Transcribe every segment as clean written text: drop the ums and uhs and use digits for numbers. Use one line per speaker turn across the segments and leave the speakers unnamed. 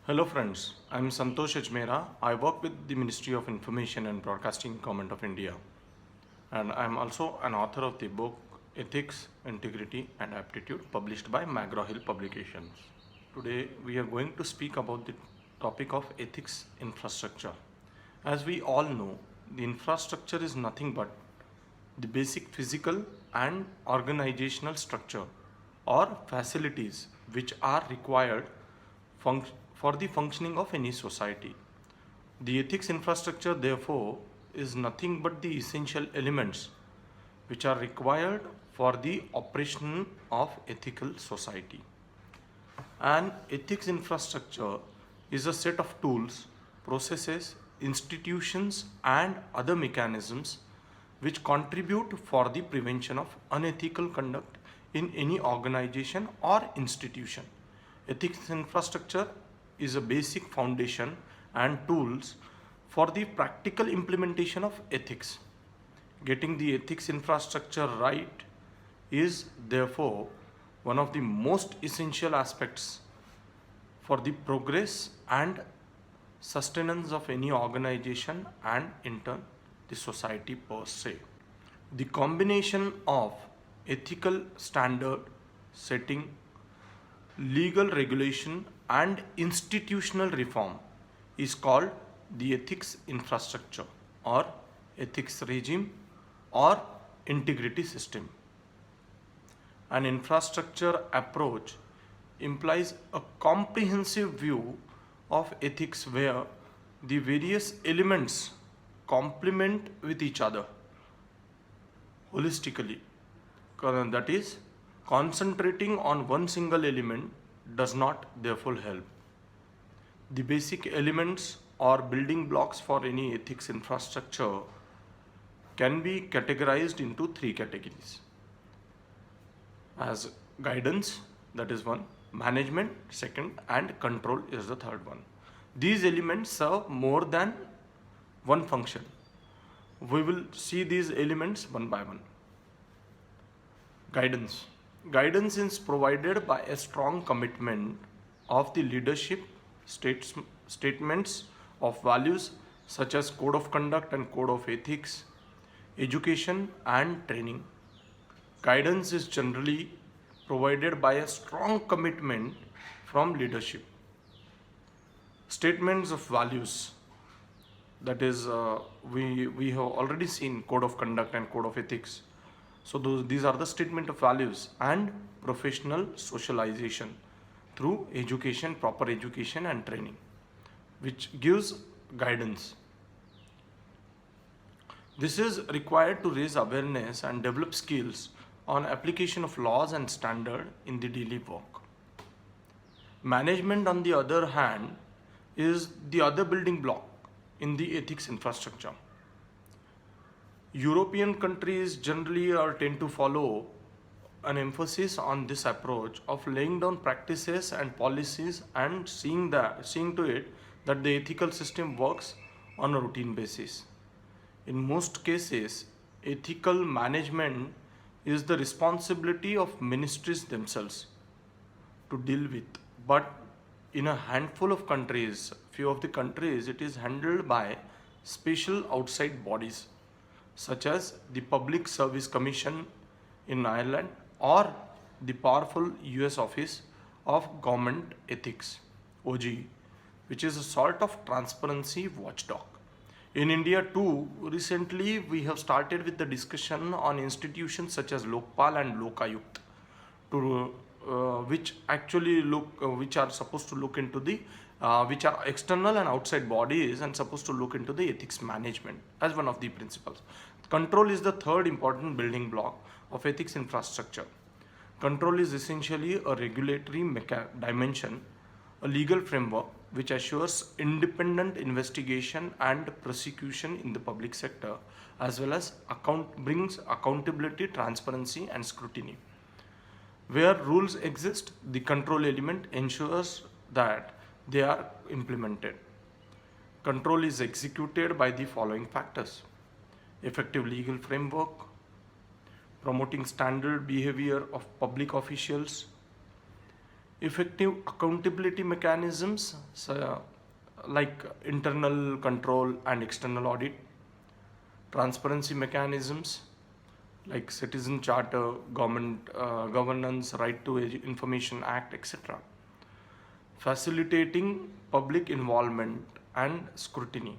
Hello friends, I'm Santosh Ajmera. I work with the Ministry of Information and Broadcasting, Government of India, and I'm also an author of the book Ethics, Integrity and Aptitude published by McGraw-Hill Publications. Today we are going to speak about the topic of ethics infrastructure. As we all know, the infrastructure is nothing but the basic physical and organizational structure or facilities which are required for the functioning of any society. The ethics infrastructure, therefore, is nothing but the essential elements which are required for the operation of ethical society. An ethics infrastructure is a set of tools, processes, institutions, and other mechanisms which contribute for the prevention of unethical conduct in any organization or institution. Ethics infrastructure is a basic foundation and tools for the practical implementation of ethics. Getting the ethics infrastructure right is therefore one of the most essential aspects for the progress and sustenance of any organization and in turn the society per se. The combination of ethical standard setting, legal regulation and institutional reform is called the ethics infrastructure or ethics regime or integrity system. An infrastructure approach implies a comprehensive view of ethics where the various elements complement with each other holistically. That is, concentrating on one single element does not therefore help. The basic elements or building blocks for any ethics infrastructure can be categorized into three categories: as guidance, that is one; management, second; and control is the third one. These elements serve more than one function. We will see these elements one by one. Guidance. Guidance is provided by a strong commitment of the leadership, statements of values such as code of conduct and code of ethics, education and training. Guidance is generally provided by a strong commitment from leadership. Statements of values, that is, we have already seen code of conduct and code of ethics. So these are the statement of values and professional socialization through education, proper education and training, which gives guidance. This is required to raise awareness and develop skills on application of laws and standard in the daily work. Management, on the other hand, is the other building block in the ethics infrastructure. European countries generally tend to follow an emphasis on this approach of laying down practices and policies and seeing to it that the ethical system works on a routine basis. In most cases, ethical management is the responsibility of ministries themselves to deal with, but in a handful of countries, few of the countries, it is handled by special outside bodies such as the Public Service Commission in Ireland or the powerful US Office of Government Ethics, OGE, which is a sort of transparency watchdog. In India too, recently we have started with the discussion on institutions such as Lokpal and Lokayukt, to which are supposed to look into the which are external and outside bodies and supposed to look into the ethics management as one of the principles. Control is the third important building block of ethics infrastructure. Control is essentially a regulatory dimension, a legal framework which assures independent investigation and prosecution in the public sector, as well as brings accountability, transparency and scrutiny. Where rules exist, the control element ensures that they are implemented. Control is executed by the following factors: effective legal framework, promoting standard behavior of public officials, effective accountability mechanisms, like internal control and external audit, transparency mechanisms like citizen charter, government governance, right to information act, etc., facilitating public involvement and scrutiny.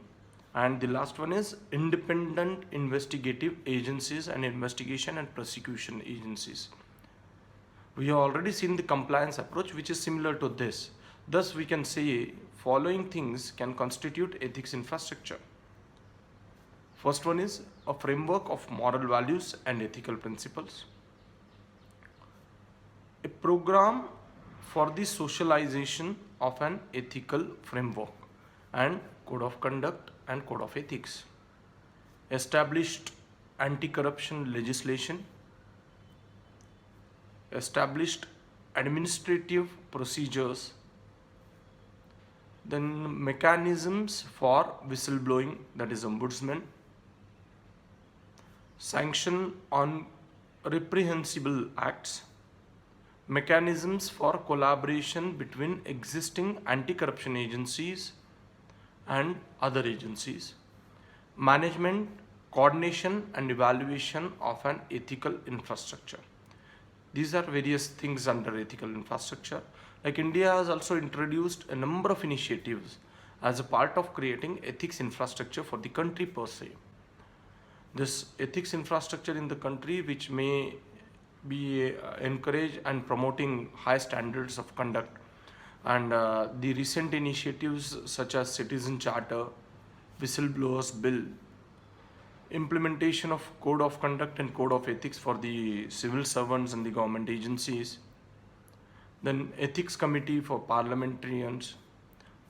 And the last one is independent investigative agencies and investigation and prosecution agencies. We have already seen the compliance approach, which is similar to this. Thus, we can say following things can constitute ethics infrastructure. First one is a framework of moral values and ethical principles. A program for the socialization of an ethical framework and code of conduct and code of ethics. Established anti-corruption legislation. Established administrative procedures. Then mechanisms for whistleblowing, that is ombudsman. Sanction on reprehensible acts. Mechanisms for collaboration between existing anti-corruption agencies and other agencies. Management, coordination and evaluation of an ethical infrastructure. These are various things under ethical infrastructure. Like India has also introduced a number of initiatives as a part of creating ethics infrastructure for the country per se. This ethics infrastructure in the country, which may be encouraged and promoting high standards of conduct, and the recent initiatives such as citizen charter, whistleblowers bill, implementation of code of conduct and code of ethics for the civil servants and the government agencies, then ethics committee for parliamentarians,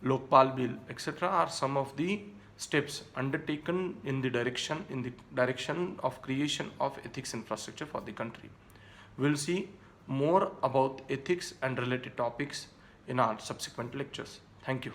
Lokpal bill, etc., are some of the steps undertaken in the direction of creation of ethics infrastructure for the country. We'll see more about ethics and related topics in our subsequent lectures. Thank you.